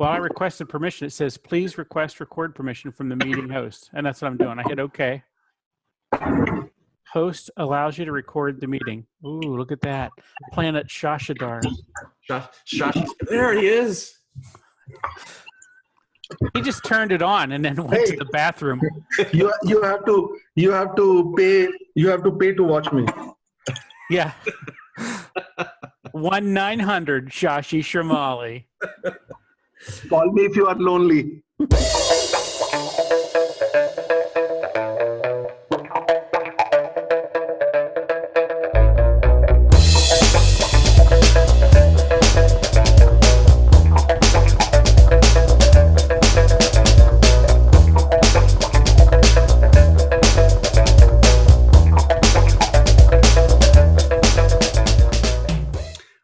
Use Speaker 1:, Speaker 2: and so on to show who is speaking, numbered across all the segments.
Speaker 1: Well, I requested permission. It says, please request record permission from the meeting host. And that's what I'm doing. I hit OK. Host allows you to record the meeting. Ooh, look at that. Planet Shashadar.
Speaker 2: There he is.
Speaker 1: He just turned it on and then went to the bathroom.
Speaker 3: You have to pay to watch me.
Speaker 1: Yeah. 1-900 Shashi Sharmali.
Speaker 3: Call me if you are lonely.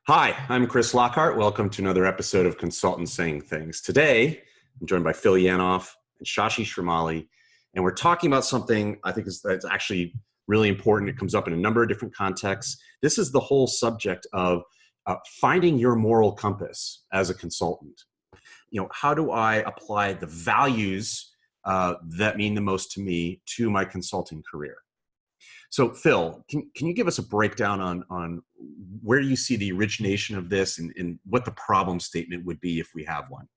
Speaker 2: Hi, I'm Chris Lockhart. Welcome to another episode of Consultants Saying Things. Today, I'm joined by Phil Yanoff and Shashi Sharmali, and we're talking about something I think that's actually really important. It comes up in a number of different contexts. This is the whole subject of finding your moral compass as a consultant. You know, how do I apply the values that mean the most to me to my consulting career? So, Phil, can you give us a breakdown on where you see the origination of this and what the problem statement would be if we have one?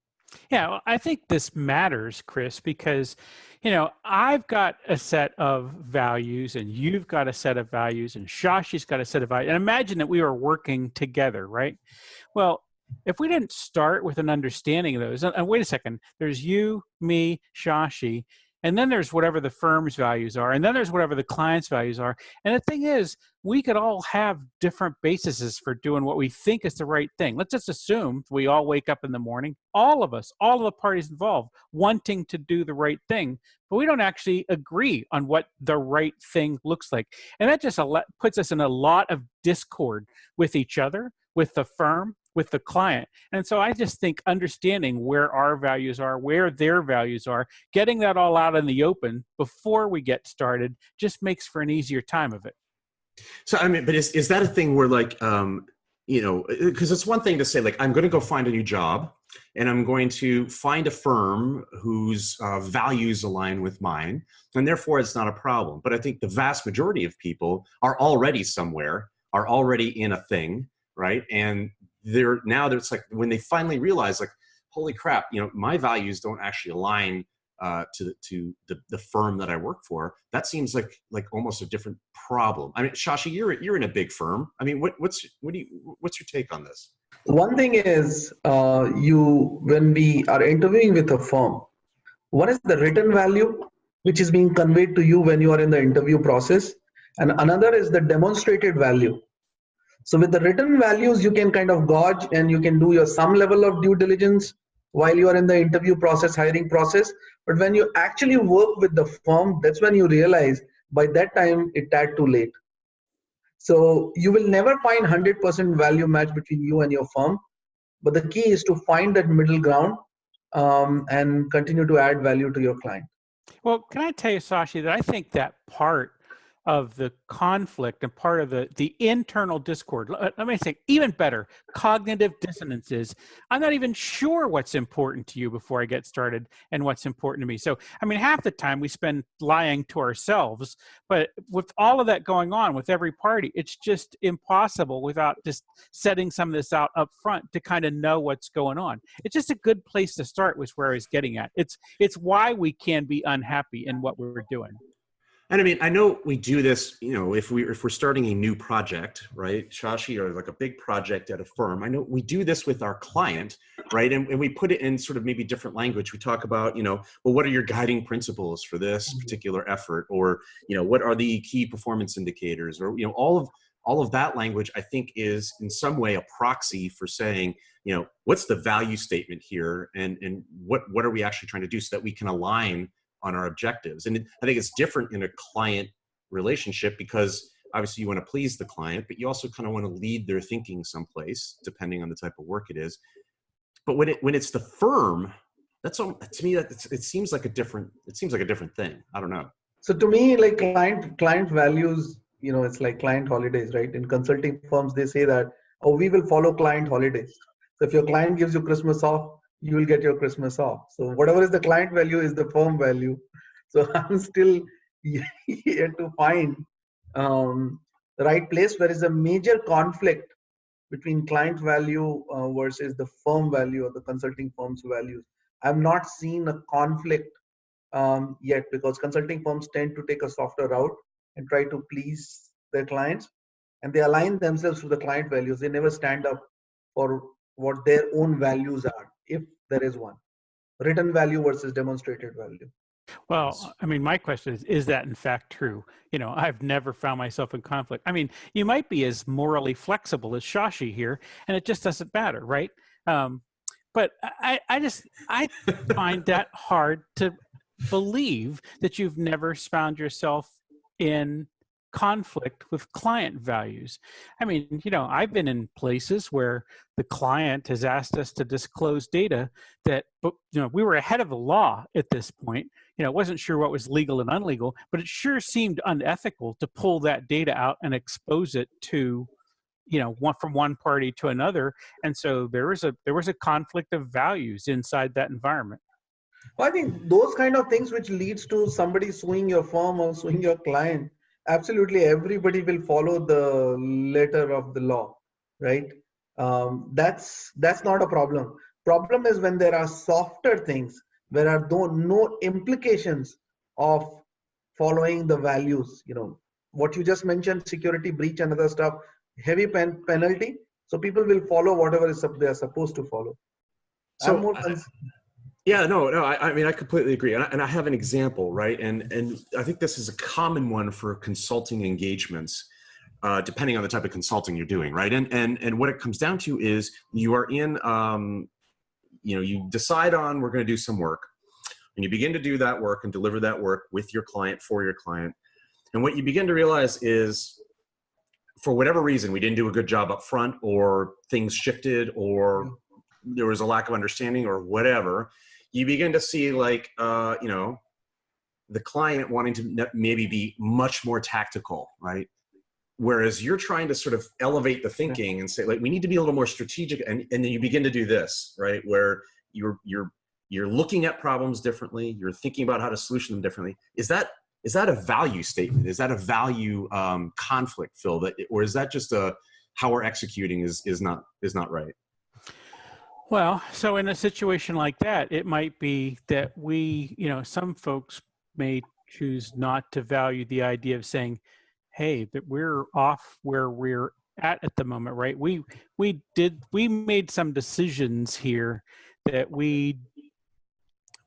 Speaker 1: Yeah, well, I think this matters, Chris, because, you know, I've got a set of values and you've got a set of values and Shashi's got a set of values. And imagine that we were working together, right? Well, if we didn't start with an understanding of those, and wait a second, there's you, me, Shashi, and then there's whatever the firm's values are. And then there's whatever the client's values are. And the thing is, we could all have different bases for doing what we think is the right thing. Let's just assume we all wake up in the morning, all of us, all of the parties involved, wanting to do the right thing, but we don't actually agree on what the right thing looks like. And that just puts us in a lot of discord with each other, with the firm, with the client. And so I just think understanding where our values are, where their values are, getting that all out in the open before we get started just makes for an easier time of it.
Speaker 2: So, I mean, but is that a thing where like, you know, because it's one thing to say like, I'm going to go find a new job and I'm going to find a firm whose values align with mine. And therefore it's not a problem. But I think the vast majority of people are already somewhere, are already in a thing, right? And it's like when they finally realize like, holy crap, you know, my values don't actually align to the firm that I work for. That seems like almost a different problem. I mean, Shashi, you're in a big firm. I mean, what's your take on this?
Speaker 3: One thing is, when we are interviewing with a firm, one is the written value, which is being conveyed to you when you are in the interview process, and another is the demonstrated value. So with the written values, you can kind of gauge and you can do some level of due diligence while you are in the interview process, hiring process. But when you actually work with the firm, that's when you realize by that time it's tad too late. So you will never find 100% value match between you and your firm. But the key is to find that middle ground and continue to add value to your client.
Speaker 1: Well, can I tell you, Shashi, that I think that part of the conflict and part of the internal discord, let me say even better, cognitive dissonances. I'm not even sure what's important to you before I get started and what's important to me. So, I mean, half the time we spend lying to ourselves, but with all of that going on with every party, it's just impossible without just setting some of this out up front to kind of know what's going on. It's just a good place to start was where I was getting at. It's why we can be unhappy in what we're doing.
Speaker 2: And I mean, I know we do this, you know, if we're starting a new project, right, Shashi, or like a big project at a firm, I know we do this with our client, right? And we put it in sort of maybe different language. We talk about, you know, well, what are your guiding principles for this particular effort? Or, you know, what are the key performance indicators? Or, you know, all of that language, I think, is in some way a proxy for saying, you know, what's the value statement here? And what are we actually trying to do so that we can align on our objectives? And I think it's different in a client relationship because obviously you want to please the client, but you also kind of want to lead their thinking someplace depending on the type of work it is. But when it's the firm, that's all, to me, it seems like a different thing. I don't know.
Speaker 3: So to me, like client values, you know, it's like client holidays, right? In consulting firms, they say that, oh, we will follow client holidays. So if your client gives you Christmas off, you will get your Christmas off. So whatever is the client value is the firm value. So I'm still yet to find the right place where is a major conflict between client value versus the firm value or the consulting firm's values. I've not seen a conflict yet, because consulting firms tend to take a softer route and try to please their clients, and they align themselves to the client values. They never stand up for what their own values are, if there is one. Written value versus demonstrated value.
Speaker 1: Well, I mean, my question is that in fact true? You know, I've never found myself in conflict. I mean, you might be as morally flexible as Shashi here, and it just doesn't matter, right? But I find that hard to believe that you've never found yourself in conflict with client values. I mean, you know, I've been in places where the client has asked us to disclose data that, you know, we were ahead of the law at this point. You know, wasn't sure what was legal and unlegal, but it sure seemed unethical to pull that data out and expose it to, you know, from one party to another. And so there was a conflict of values inside that environment.
Speaker 3: Well, I think those kind of things which leads to somebody suing your firm or suing your client, absolutely everybody will follow the letter of the law, right? That's not a problem. Problem is when there are softer things, where are no implications of following the values. You know what you just mentioned, security breach and other stuff, heavy penalty. So people will follow whatever is they are supposed to follow.
Speaker 2: So
Speaker 3: I'm more
Speaker 2: yeah, no, I mean, I completely agree. And I have an example, right? And I think this is a common one for consulting engagements, depending on the type of consulting you're doing, right? And what it comes down to is you are in, you know, you decide on, we're going to do some work, and you begin to do that work and deliver that work with your client, for your client. And what you begin to realize is, for whatever reason, we didn't do a good job up front, or things shifted, or there was a lack of understanding, or whatever. You begin to see, like, you know, the client wanting to maybe be much more tactical, right? Whereas you're trying to sort of elevate the thinking and say, like, we need to be a little more strategic. And then you begin to do this, right? Where you're looking at problems differently. You're thinking about how to solution them differently. Is that a value statement? Is that a value conflict, Phil? Or is that just how we're executing is not right?
Speaker 1: Well, so in a situation like that, it might be that we, you know, some folks may choose not to value the idea of saying, hey, that we're off where we're at the moment, right? We made some decisions here that we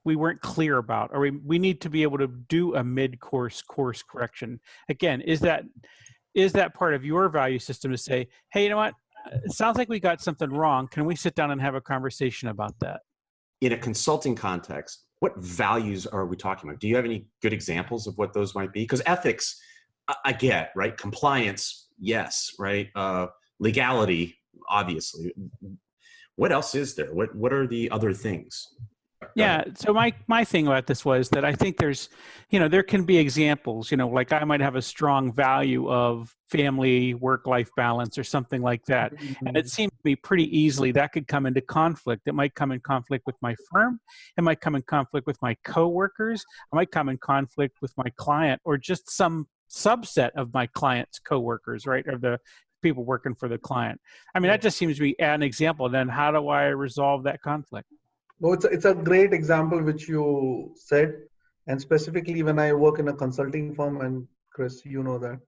Speaker 1: weren't clear about, or we need to be able to do a mid-course course correction. Again, is that part of your value system to say, hey, you know what? It sounds like we got something wrong. Can we sit down and have a conversation about that?
Speaker 2: In a consulting context, what values are we talking about? Do you have any good examples of what those might be? Because ethics, I get, right? Compliance, yes, right? Legality, obviously. What else is there? What are the other things?
Speaker 1: Yeah. So my thing about this was that I think there's, you know, there can be examples, you know, like I might have a strong value of family work-life balance or something like that. And it seems to me pretty easily that could come into conflict. It might come in conflict with my firm. It might come in conflict with my coworkers. It might come in conflict with my client, or just some subset of my client's coworkers, right? Or the people working for the client. I mean, that just seems to be an example. Then how do I resolve that conflict?
Speaker 3: No, it's a great example which you said, and specifically when I work in a consulting firm, and Chris, you know that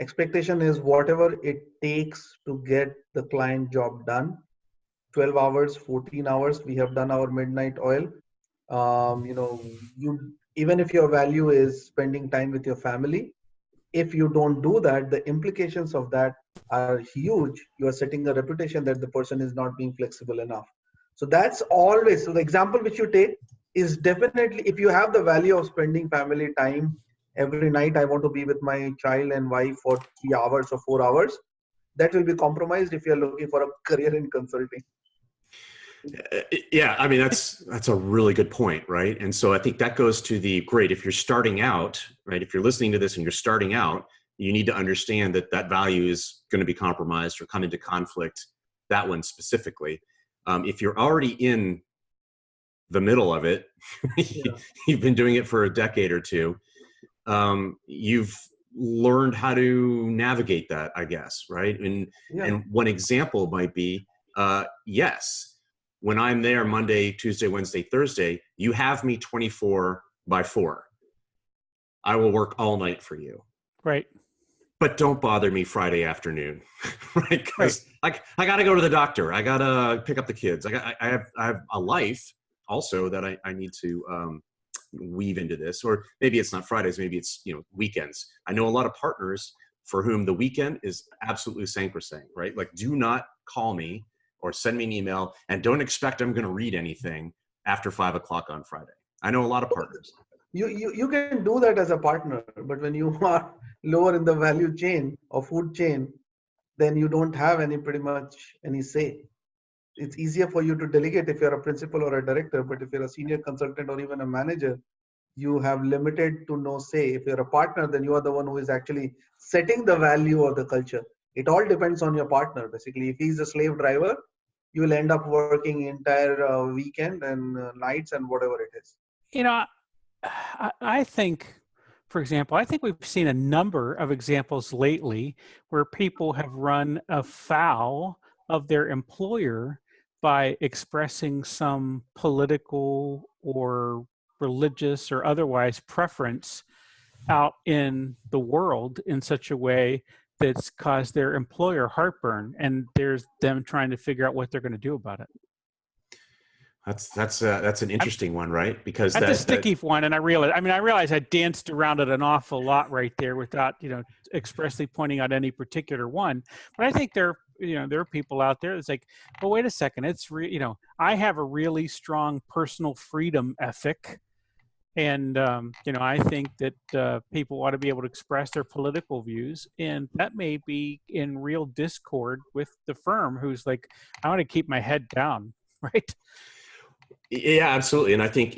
Speaker 3: expectation is whatever it takes to get the client job done. 12 hours, 14 hours, we have done our midnight oil. You know, even if your value is spending time with your family, if you don't do that, the implications of that are huge. You are setting a reputation that the person is not being flexible enough. So that's always, so the example which you take is definitely, if you have the value of spending family time every night, I want to be with my child and wife for 3 hours or 4 hours, that will be compromised if you're looking for a career in consulting.
Speaker 2: Yeah, I mean, that's a really good point, right? And so I think that goes to the great, if you're starting out, right? If you're listening to this and you're starting out, you need to understand that that value is going to be compromised or come into conflict, that one specifically. If you're already in the middle of it,
Speaker 3: Yeah.
Speaker 2: you've been doing it for a decade or two. You've learned how to navigate that, I guess, right?
Speaker 3: Yeah.
Speaker 2: And one example might be, yes, when I'm there Monday, Tuesday, Wednesday, Thursday, you have me 24/4. I will work all night for you.
Speaker 1: Right.
Speaker 2: But don't bother me Friday afternoon, right?
Speaker 1: Right.
Speaker 2: Because I got to go to the doctor. I got to pick up the kids. I have a life also that I need to weave into this. Or maybe it's not Fridays. Maybe it's, you know, weekends. I know a lot of partners for whom the weekend is absolutely sacrosanct, right? Like, do not call me or send me an email, and don't expect I'm going to read anything after 5 o'clock on Friday. I know a lot of partners.
Speaker 3: You can do that as a partner, but when you are lower in the value chain or food chain, then you don't have any pretty much any say. It's easier for you to delegate if you're a principal or a director, but if you're a senior consultant or even a manager, you have limited to no say. If you're a partner, then you are the one who is actually setting the value of the culture. It all depends on your partner. Basically, if he's a slave driver, you will end up working entire weekend and nights and whatever it is.
Speaker 1: You know, I think, for example, I think we've seen a number of examples lately where people have run afoul of their employer by expressing some political or religious or otherwise preference out in the world in such a way that's caused their employer heartburn, and there's them trying to figure out what they're going to do about it.
Speaker 2: That's an interesting one, right? Because
Speaker 1: That's a
Speaker 2: that
Speaker 1: sticky one, and I realize I danced around it an awful lot right there without, expressly pointing out any particular one. But I think there are people out there that's like, well, wait a second, I have a really strong personal freedom ethic, and I think that people ought to be able to express their political views, and that may be in real discord with the firm, who's like, I want to keep my head down, right?
Speaker 2: Yeah, absolutely. And I think,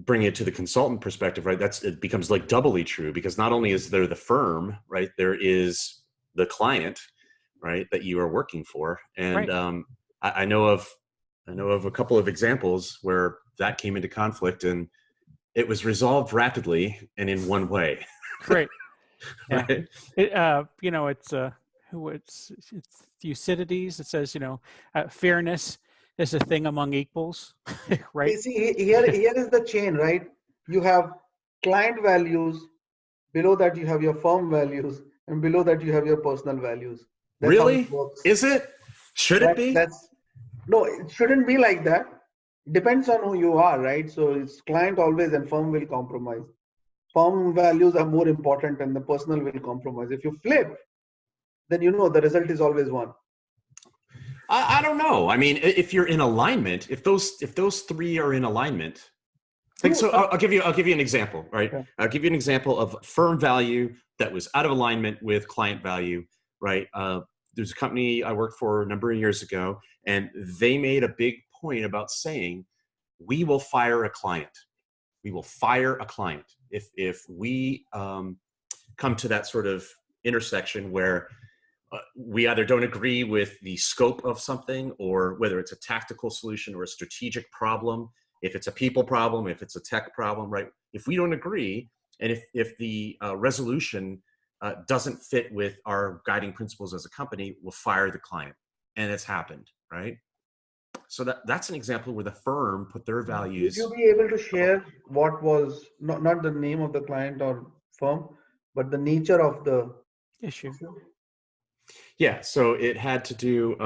Speaker 2: bring it to the consultant perspective, right? It becomes like doubly true, because not only is there the firm, right? There is the client, right? That you are working for. And
Speaker 1: Right.
Speaker 2: I know of a couple of examples where that came into conflict, and it was resolved rapidly and in one way.
Speaker 1: Great. Yeah.
Speaker 2: Right.
Speaker 1: It's Thucydides. It says, fairness is a thing among equals, right?
Speaker 3: See, here is the chain, right? You have client values, below that you have your firm values, and below that you have your personal values. That's how it
Speaker 2: Really?
Speaker 3: works.
Speaker 2: Is it? Should it be?
Speaker 3: No, it shouldn't be like that. Depends on who you are, right? So it's client always and firm will compromise. Firm values are more important and the personal will compromise. If you flip, then the result is always one.
Speaker 2: I don't know. I mean, if you're in alignment, if those three are in alignment, like, so I'll give you an example, right?
Speaker 3: Yeah.
Speaker 2: I'll give you an example of firm value that was out of alignment with client value, right? There's a company I worked for a number of years ago, and they made a big point about saying, we will fire a client. We will fire a client if we come to that sort of intersection where we either don't agree with the scope of something, or whether it's a tactical solution or a strategic problem, if it's a people problem, if it's a tech problem, right? If we don't agree, and if the resolution doesn't fit with our guiding principles as a company, we'll fire the client. And it's happened, right? So that's an example where the firm put their values.
Speaker 3: Would you be able to share what was not the name of the client or firm, but the nature of the
Speaker 1: Issue.
Speaker 2: Yeah, so it had to do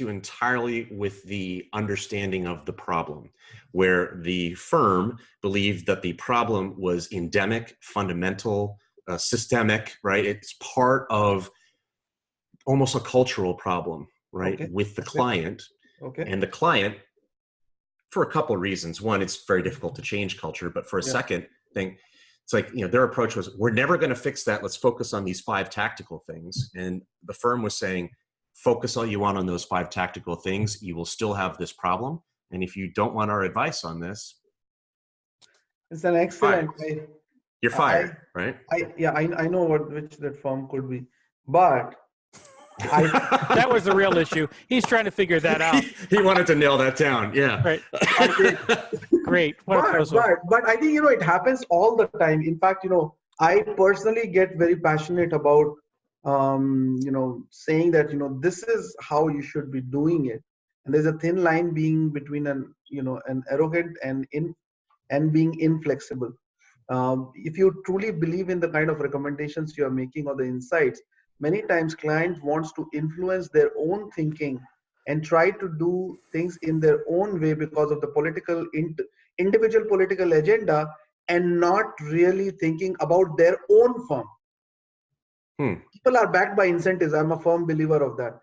Speaker 2: entirely with the understanding of the problem, where the firm believed that the problem was endemic, fundamental, systemic, right? It's part of almost a cultural problem, right?
Speaker 3: Okay.
Speaker 2: With the client.
Speaker 3: Okay.
Speaker 2: And the client, for a couple of reasons. One, it's very difficult to change culture, but for a second thing, it's like, their approach was, we're never going to fix that. Let's focus on these 5 tactical things. And the firm was saying, focus all you want on those 5 tactical things. You will still have this problem. And if you don't want our advice on this,
Speaker 3: it's an excellent way.
Speaker 2: You're fired, right?
Speaker 3: I know which that firm could be, but I
Speaker 1: That was the real issue. He's trying to figure that out.
Speaker 2: He wanted to nail that down. Yeah.
Speaker 1: Right.
Speaker 3: I did.
Speaker 1: Great. What a puzzle.
Speaker 3: But I think, it happens all the time. In fact, I personally get very passionate about, saying that, this is how you should be doing it. And there's a thin line being between an arrogant and being inflexible. If you truly believe in the kind of recommendations you are making or the insights, many times client wants to influence their own thinking and try to do things in their own way because of the individual political agenda, and not really thinking about their own firm. People are backed by incentives. I'm a firm believer of that.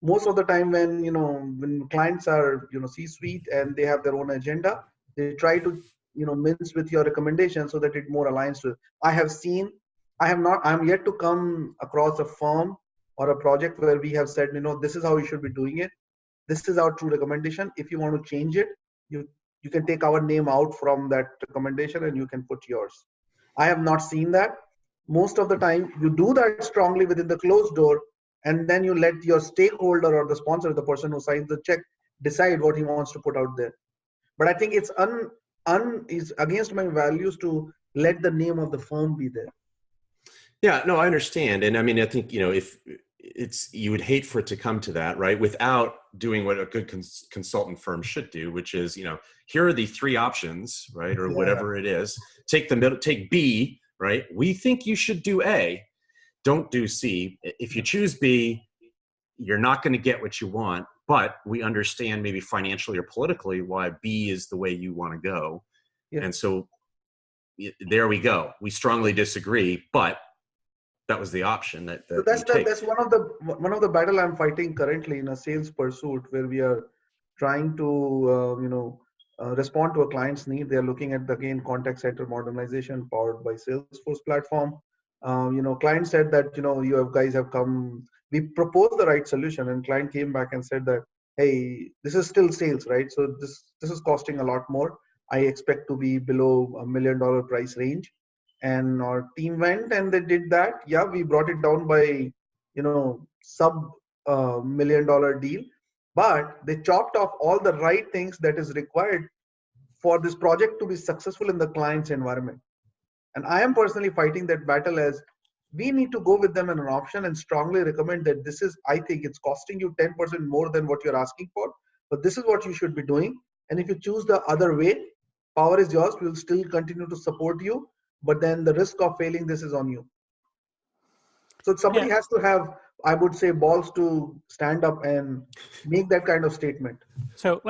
Speaker 3: Most of the time when clients are C-suite and they have their own agenda, they try to mince with your recommendation so that it more aligns to. I'm yet to come across a firm or a project where we have said, this is how you should be doing it. This is our true recommendation. If you want to change it, you can take our name out from that recommendation and you can put yours. I have not seen that. Most of the time you do that strongly within the closed door, and then you let your stakeholder or the sponsor, the person who signs the check, decide what he wants to put out there. But I think it's is against my values to let the name of the firm be there.
Speaker 2: Yeah, no, I understand. And I mean, I think, if you would hate for it to come to that, right? Without doing what a good consultant firm should do, which is, here are the three options, right? Or whatever it is. Take the middle, take B, right? We think you should do A, don't do C. If you choose B, you're not going to get what you want, but we understand maybe financially or politically why B is the way you want to go. Yeah. And so there we go. We strongly disagree, but that was the option that's
Speaker 3: one of the battle I'm fighting currently in a sales pursuit, where we are trying to respond to a client's need. They're looking at again contact center modernization powered by Salesforce platform. Client said that you guys have come. We proposed the right solution, and client came back and said that, hey, this is still sales, right? So this is costing a lot more. I expect to be below $1 million price range. And our team went and they did that. Yeah, we brought it down by sub $1 million deal, but they chopped off all the right things that is required for this project to be successful in the client's environment. And I am personally fighting that battle, as we need to go with them in an option and strongly recommend that I think it's costing you 10% more than what you're asking for, but this is what you should be doing. And if you choose the other way, power is yours. We'll still continue to support you, but then the risk of failing this is on you. So somebody has to have, I would say, balls to stand up and make that kind of statement.
Speaker 1: So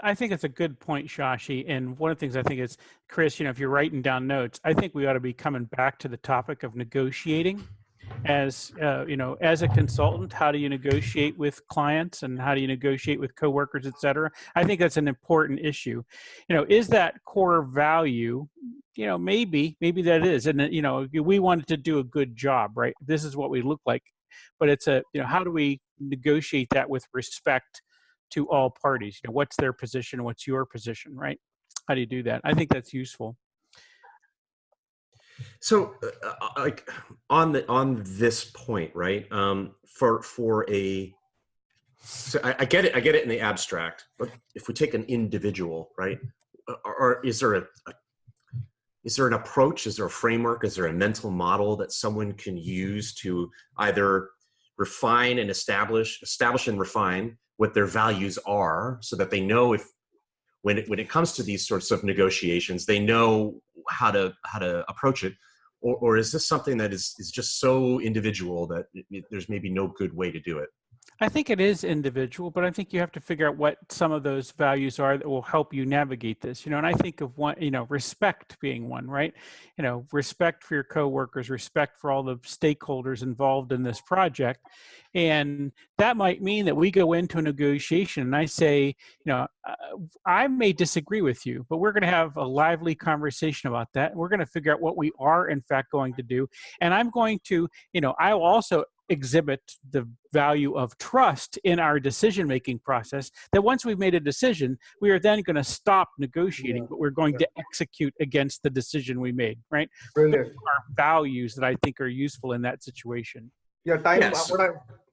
Speaker 1: I think it's a good point, Shashi. And one of the things I think is, Chris, if you're writing down notes, I think we ought to be coming back to the topic of negotiating. As as a consultant, how do you negotiate with clients, and how do you negotiate with coworkers, et cetera? I think that's an important issue. Is that core value? Maybe that is, and we wanted to do a good job, right? This is what we look like, but it's how do we negotiate that with respect to all parties? What's their position? What's your position, right? How do you do that? I think that's useful.
Speaker 2: So, like on this point, right? So I get it in the abstract, but if we take an individual, right? Or is there an approach? Is there a framework? Is there a mental model that someone can use to either refine and establish and refine what their values are, so that they know if when it comes to these sorts of negotiations, they know how to approach it, or is this something that is just so individual that there's maybe no good way to do it?
Speaker 1: I think it is individual, but I think you have to figure out what some of those values are that will help you navigate this. And I think of one, respect being one, right? Respect for your coworkers, respect for all the stakeholders involved in this project. And that might mean that we go into a negotiation and I say, I may disagree with you, but we're going to have a lively conversation about that. We're going to figure out what we are in fact going to do. And I'm going to, I will also exhibit the value of trust in our decision-making process, that once we've made a decision, we are then going to stop negotiating, but we're going to execute against the decision we made, right?
Speaker 3: Brilliant.
Speaker 1: Those are values that I think are useful in that situation.
Speaker 3: Yeah, time.
Speaker 2: Yes.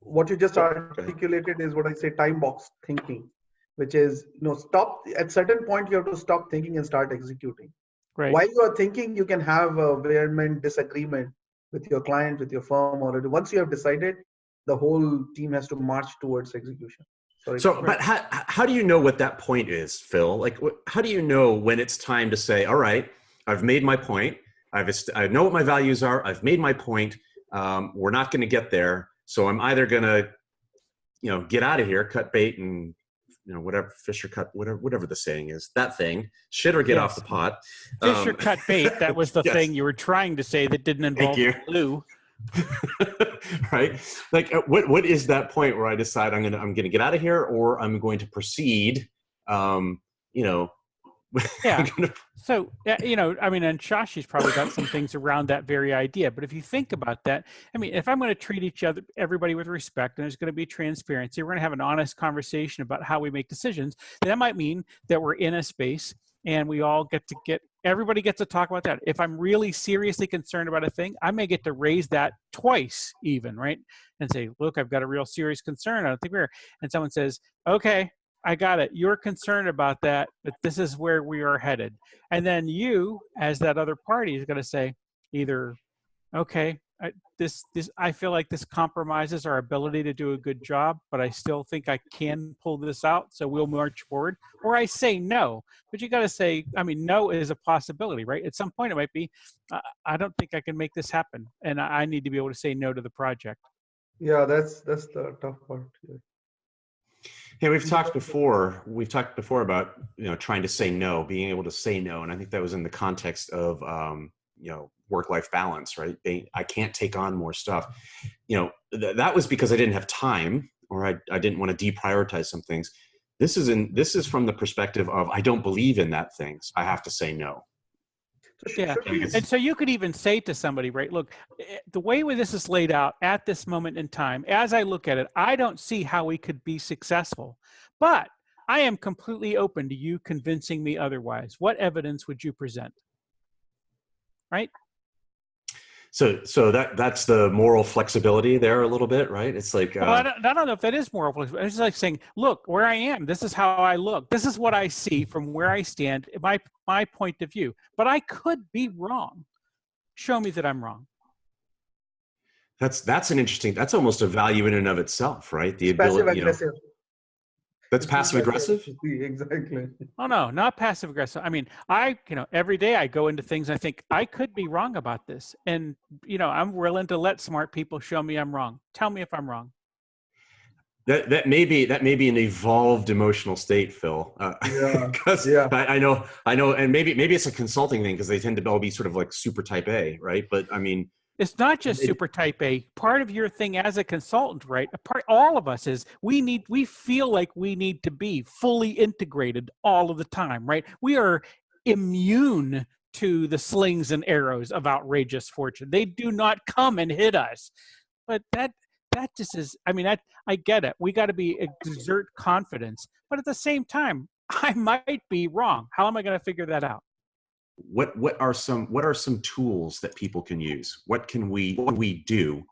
Speaker 3: What you just
Speaker 2: Oh, go ahead.
Speaker 3: articulated is what I say time box thinking, which is stop at certain point. You have to stop thinking and start executing.
Speaker 1: Right.
Speaker 3: While you are thinking, you can have a vehement disagreement with your client, with your firm, or once you have decided, the whole team has to march towards execution. Sorry.
Speaker 2: So, but how do you know what that point is, Phil? Like, how do you know when it's time to say, all right, I've made my point. I know what my values are. I've made my point. We're not going to get there. So I'm either going to, get out of here, cut bait, and whatever, fish or cut, whatever the saying is, that thing, shit or get off the
Speaker 1: Yes.
Speaker 2: pot.
Speaker 1: Fish or cut bait. That was the
Speaker 2: Yes.
Speaker 1: thing you were trying to say that didn't
Speaker 2: Thank
Speaker 1: involve
Speaker 2: you.
Speaker 1: glue.
Speaker 2: Right? Like, what is that point where I decide I'm gonna get out of here, or I'm going to proceed?
Speaker 1: Yeah. So, I mean, and Shashi's probably got some things around that very idea. But if you think about that, I mean, if I'm going to treat everybody with respect, and there's going to be transparency, we're going to have an honest conversation about how we make decisions. That might mean that we're in a space and we all everybody gets to talk about that. If I'm really seriously concerned about a thing, I may get to raise that twice even, right? And say, look, I've got a real serious concern. I don't think and someone says, okay, I got it. You're concerned about that, but this is where we are headed. And then you, as that other party, is going to say either, okay, I feel like this compromises our ability to do a good job, but I still think I can pull this out, so we'll march forward. Or I say no, but you got to say, I mean, no is a possibility, right? At some point, it might be, I don't think I can make this happen, and I need to be able to say no to the project.
Speaker 3: Yeah, that's the tough part. Yeah.
Speaker 2: Hey, we've talked before about, trying to say no, being able to say no. And I think that was in the context of, work-life balance, right? I can't take on more stuff. That was because I didn't have time, or I didn't want to deprioritize some things. This is from the perspective of, I don't believe in that things. I have to say no.
Speaker 1: Yeah. And so you could even say to somebody, right, look, the way this is laid out at this moment in time, as I look at it, I don't see how we could be successful, but I am completely open to you convincing me otherwise. What evidence would you present? Right?
Speaker 2: So that's the moral flexibility there a little bit, right? It's like,
Speaker 1: well, I don't know if that is moral flexibility. It's like saying, look, where I am, this is how I look. This is what I see from where I stand, my point of view. But I could be wrong. Show me that I'm wrong.
Speaker 2: That's almost a value in and of itself, right? The
Speaker 3: passive
Speaker 2: ability,
Speaker 3: aggressive.
Speaker 2: That's passive aggressive?
Speaker 3: Exactly.
Speaker 1: Oh, no, not passive aggressive. I mean, every day I go into things, I think I could be wrong about this. And, I'm willing to let smart people show me I'm wrong. Tell me if I'm wrong.
Speaker 2: That may be an evolved emotional state, Phil. Because I know, and maybe it's a consulting thing because they tend to all be sort of like super type A, right? But I mean,
Speaker 1: it's not just super type A. Part of your thing as a consultant, right? All of us is we feel like we need to be fully integrated all of the time, right? We are immune to the slings and arrows of outrageous fortune. They do not come and hit us. But that just is, I mean, I get it. We got to exert confidence, but at the same time, I might be wrong. How am I going to figure that out?
Speaker 2: What are some tools that people can use? What can we do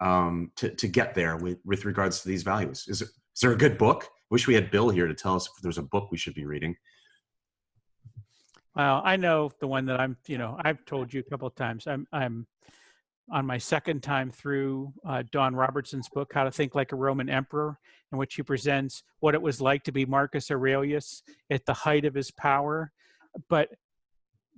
Speaker 2: to get there with regards to these values? Is there a good book? Wish we had Bill here to tell us if there's a book we should be reading.
Speaker 1: Well, I know the one that I've told you a couple of times. I'm on my second time through Don Robertson's book, How to Think Like a Roman Emperor, in which he presents what it was like to be Marcus Aurelius at the height of his power, but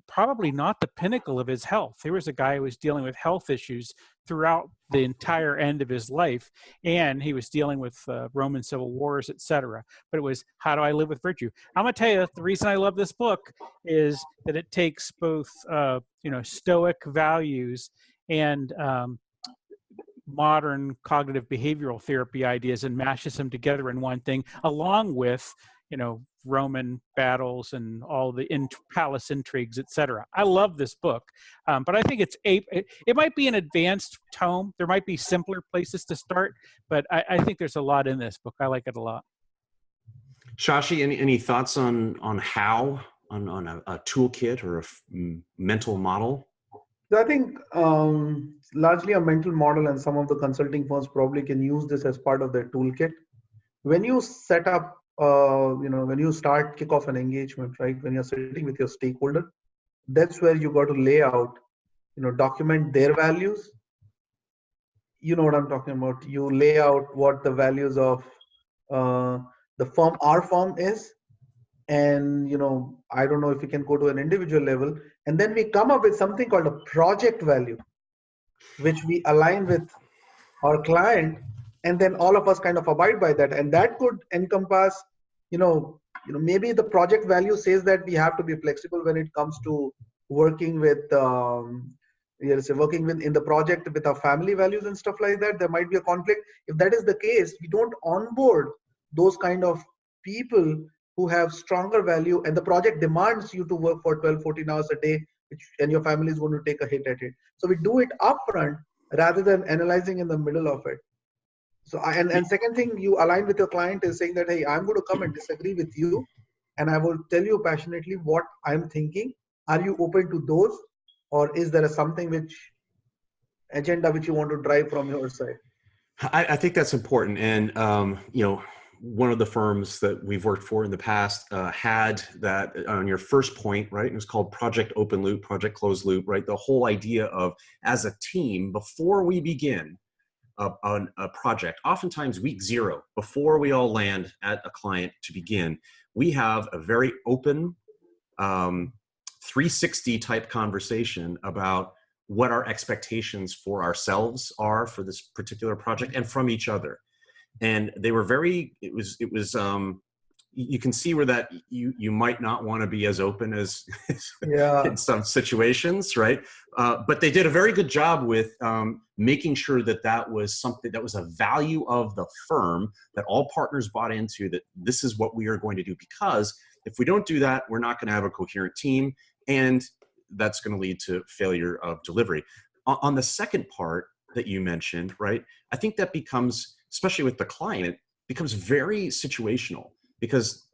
Speaker 1: probably not the pinnacle of his health. Here was a guy who was dealing with health issues throughout the entire end of his life, and he was dealing with Roman civil wars, etc. But it was, how do I live with virtue? I'm going to tell you, the reason I love this book is that it takes both, Stoic values and modern cognitive behavioral therapy ideas and mashes them together in one thing, along with, Roman battles and all the palace intrigues, etc. I love this book, but I think it might be an advanced tome. There might be simpler places to start, but I think there's a lot in this book. I like it a lot.
Speaker 2: Shashi, any thoughts on how, on a toolkit or a mental model?
Speaker 3: So I think largely a mental model, and some of the consulting firms probably can use this as part of their toolkit. When you set up, when you start kick off an engagement, right? When you're sitting with your stakeholder, that's where you got to lay out, document their values. You know what I'm talking about. You lay out what the values of the firm, our firm is, and I don't know if we can go to an individual level, and then we come up with something called a project value, which we align with our client, and then all of us kind of abide by that, and that could encompass, maybe the project value says that we have to be flexible when it comes to working with working with in the project with our family values and stuff like that. There might be a conflict. If that is the case, we don't onboard those kind of people who have stronger value, and the project demands you to work for 12, 14 hours a day, and your family is going to take a hit at it. So we do it upfront rather than analyzing in the middle of it. So and second thing, you align with your client is saying that, hey, I'm going to come and disagree with you, and I will tell you passionately what I'm thinking. Are you open to those, or is there something agenda which you want to drive from your side?
Speaker 2: I think that's important. And, one of the firms that we've worked for in the past had that on your first point, right? It was called Project Open Loop, Project Closed Loop, right? The whole idea of, as a team, before we begin on a project, oftentimes week 0, before we all land at a client to begin, we have a very open 360 type conversation about what our expectations for ourselves are for this particular project and from each other. And they were you can see where that you might not want to be as open as in some situations, right? But they did a very good job with making sure that was something that was a value of the firm that all partners bought into, that this is what we are going to do, because if we don't do that, we're not going to have a coherent team, and that's going to lead to failure of delivery. On the second part that you mentioned, right, I think that becomes, especially with the client, becomes very situational, because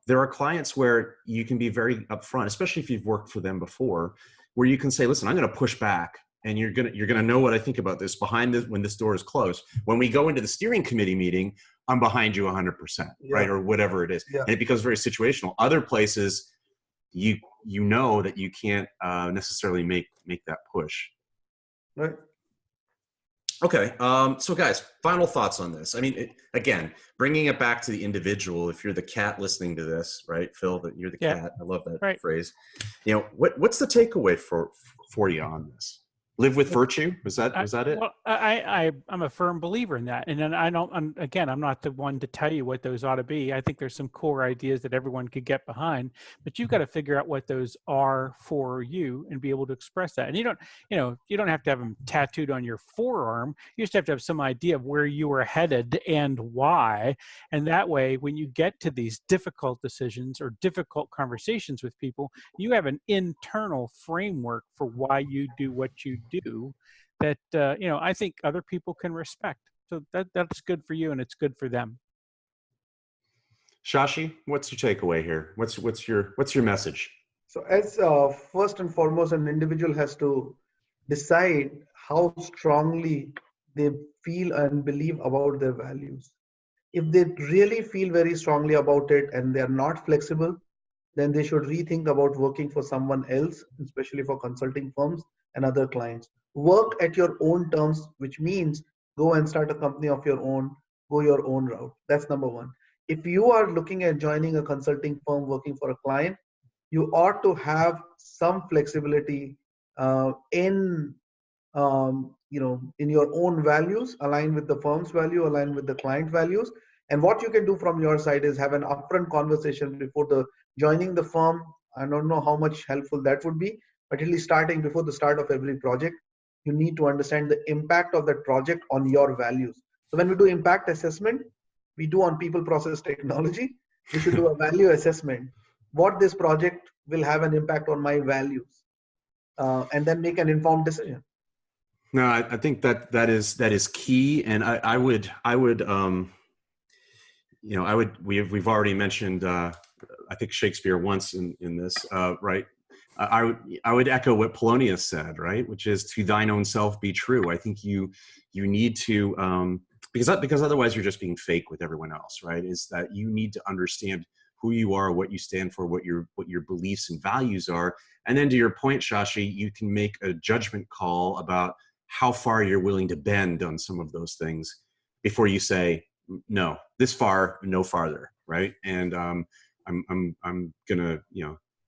Speaker 2: there are clients where you can be very upfront, especially if you've worked for them before, where you can say, listen, I'm going to push back, and you're going to know what I think about this when this door is closed. When we go into the steering committee meeting, I'm behind you 100%, right? Or whatever it is. Yeah. And it becomes very situational. Other places, you know that you can't necessarily make that push.
Speaker 3: Right.
Speaker 2: Okay. So guys, final thoughts on this. I mean, again, bringing it back to the individual, if you're the cat listening to this, right, Phil, that you're the cat. I love that phrase. What's the takeaway for you on this? Live with virtue. Was that it?
Speaker 1: Well, I'm a firm believer in that. And then I'm not the one to tell you what those ought to be. I think there's some core ideas that everyone could get behind, but you've got to figure out what those are for you and be able to express that. And you don't have to have them tattooed on your forearm. You just have to have some idea of where you are headed and why. And that way, when you get to these difficult decisions or difficult conversations with people, you have an internal framework for why you do what you do that I think other people can respect. So that's good for you, and it's good for them.
Speaker 2: Shashi, what's your takeaway here? What's your message?
Speaker 3: So as first and foremost, an individual has to decide how strongly they feel and believe about their values. If they really feel very strongly about it and they are not flexible, then they should rethink about working for someone else, especially for consulting firms and other clients. Work at your own terms, which means go and start a company of your own, go your own route. That's number one. If you are looking at joining a consulting firm working for a client, you ought to have some flexibility in your own values, align with the firm's value, align with the client values. And what you can do from your side is have an upfront conversation before joining the firm. I don't know how much helpful that would be, but at least starting before the start of every project, you need to understand the impact of that project on your values. So when we do impact assessment, we do on people, process, technology. We should do a value assessment. What this project will have an impact on my values, and then make an informed decision.
Speaker 2: No, I think that is key, and I would we've already mentioned I think Shakespeare once in this, right? I would echo what Polonius said, right? Which is, to thine own self be true. I think you need to, because otherwise you're just being fake with everyone else, right? Is that you need to understand who you are, what you stand for, what your beliefs and values are. And then to your point, Shashi, you can make a judgment call about how far you're willing to bend on some of those things before you say, no, this far, no farther, right? And I'm gonna,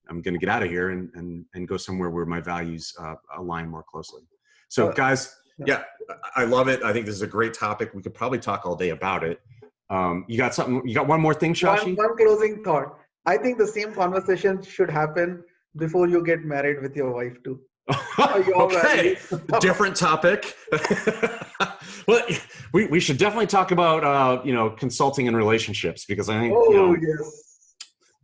Speaker 2: I'm gonna get out of here and go somewhere where my values align more closely. So guys, yeah, I love it. I think this is a great topic. We could probably talk all day about it. You got something? You got one more thing, Shashi?
Speaker 3: One closing thought. I think the same conversation should happen before you get married with your wife too.
Speaker 2: Okay, different topic. Well, we should definitely talk about consulting and relationships, because I think
Speaker 3: yes.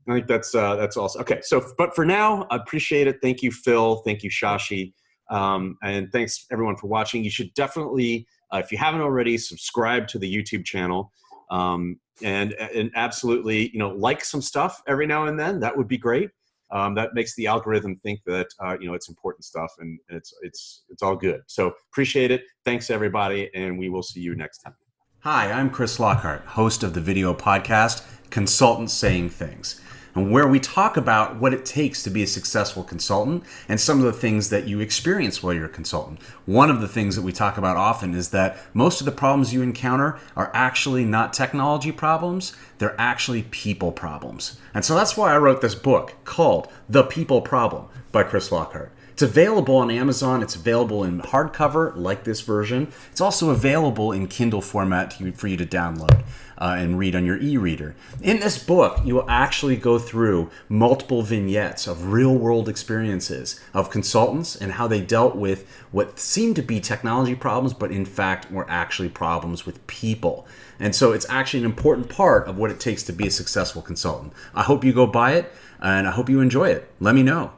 Speaker 2: I think that's awesome. Okay, so but for now, I appreciate it. Thank you, Phil. Thank you, Shashi, and thanks everyone for watching. You should definitely, if you haven't already, subscribe to the YouTube channel, and absolutely like some stuff every now and then. That would be great. That makes the algorithm think that it's important stuff, and it's all good. So appreciate it. Thanks everybody, and we will see you next time. Hi, I'm Chris Lockhart, host of the video podcast Consultants Saying Things, and where we talk about what it takes to be a successful consultant and some of the things that you experience while you're a consultant. One of the things that we talk about often is that most of the problems you encounter are actually not technology problems, they're actually people problems. And so that's why I wrote this book called The People Problem by Chris Lockhart. It's available on Amazon. It's available in hardcover, like this version. It's also available in Kindle format for you to download and read on your e-reader. In this book, you will actually go through multiple vignettes of real-world experiences of consultants and how they dealt with what seemed to be technology problems, but in fact were actually problems with people. And so it's actually an important part of what it takes to be a successful consultant. I hope you go buy it, and I hope you enjoy it. Let me know.